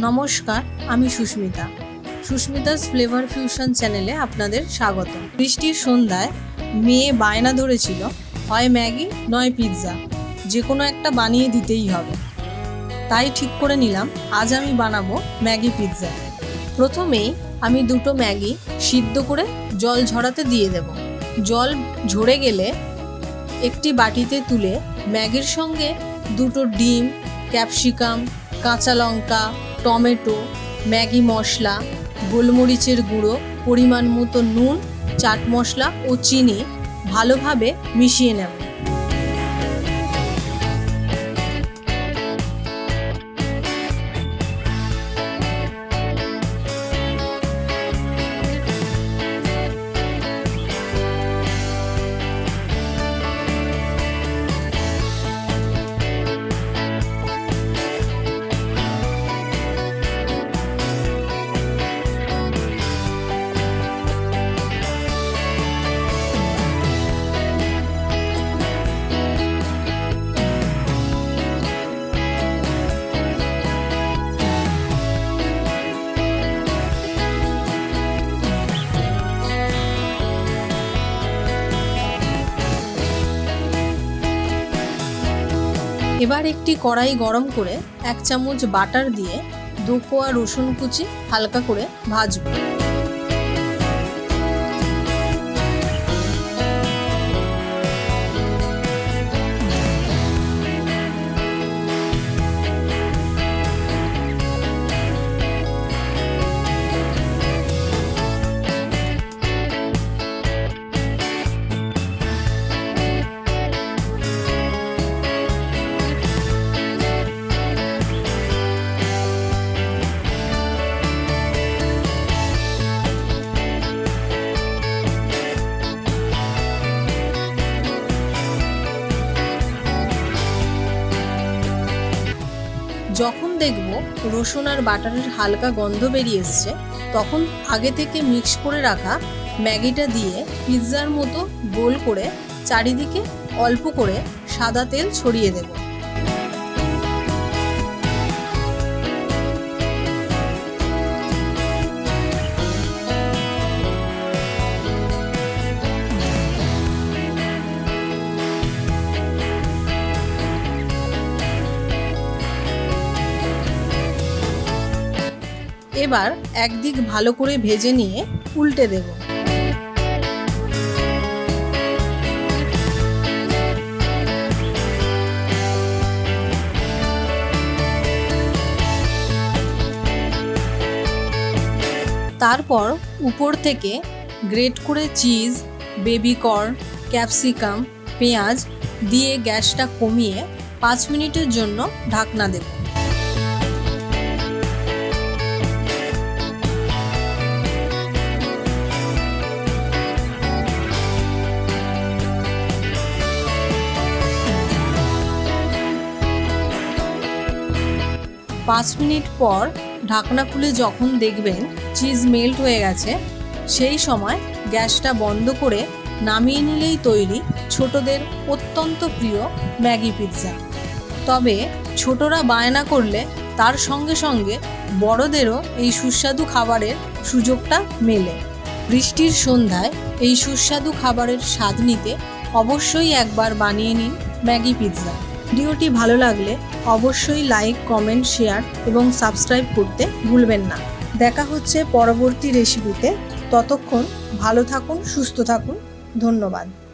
নমস্কার, আমি Susmita. Susmita's flavour fusion চ্যানেলে আপনাদের স্বাগত। বৃষ্টির সন্ধ্যায় মেয়ে বায়না ধরেছিল, হয় ম্যাগি নয় পিৎজা, যে কোনো একটা বানিয়ে দিতেই হবে। তাই ঠিক করে নিলাম আজ আমি বানাবো ম্যাগি পিৎজা। প্রথমেই আমি দুটো ম্যাগি সিদ্ধ করে জল ঝরাতে দিয়ে দেব। জল ঝরে গেলে একটি বাটিতে তুলে ম্যাগির সঙ্গে দুটো ডিম, ক্যাপসিকাম, কাঁচা লঙ্কা, টমেটো, ম্যাগি মশলা, গোলমরিচের গুঁড়ো, পরিমাণ মতো নুন, চাট মশলা ও চিনি ভালোভাবে মিশিয়ে নেব। এবার একটি কড়াই গরম করে 1 চামচ বাটার দিয়ে 2 কোয়া রসুন কুচি হালকা করে ভাজবো। যখন দেখব রসুন আর বাটারের হালকা গন্ধ বেরিয়ে এসছে, তখন আগে থেকে মিক্স করে রাখা ম্যাগিটা দিয়ে পিৎজার মতো গোল করে চারিদিকে অল্প করে সাদা তেল ছড়িয়ে দেব। এবার একদিক ভালো করে ভেজে নিয়ে উল্টে দেব। তারপর উপর থেকে গ্রেট করে চিজ, বেবি কর্ন, ক্যাপসিকাম, পেঁয়াজ দিয়ে গ্যাসটা কমিয়ে 5 মিনিটের জন্য ঢাকনা দেব। পাঁচ মিনিট পর ঢাকনা খুলে যখন দেখবেন চিজ মেল্ট হয়ে গেছে, সেই সময় গ্যাসটা বন্ধ করে নামিয়ে নিলেই তৈরি ছোটদের অত্যন্ত প্রিয় ম্যাগি পিৎজা। তবে ছোটরা বায়না করলে তার সঙ্গে সঙ্গে বড়দেরও এই সুস্বাদু খাবারের সুযোগটা মেলে। বৃষ্টির সন্ধ্যায় এই সুস্বাদু খাবারের স্বাদ নিতে অবশ্যই একবার বানিয়ে নিন ম্যাগি পিৎজা। ভিডিওটি ভালো লাগলে অবশ্যই লাইক, কমেন্ট, শেয়ার এবং সাবস্ক্রাইব করতে ভুলবেন না। দেখা হচ্ছে পরবর্তী রেসিপিতে। ততক্ষণ ভালো থাকুন, সুস্থ থাকুন। ধন্যবাদ।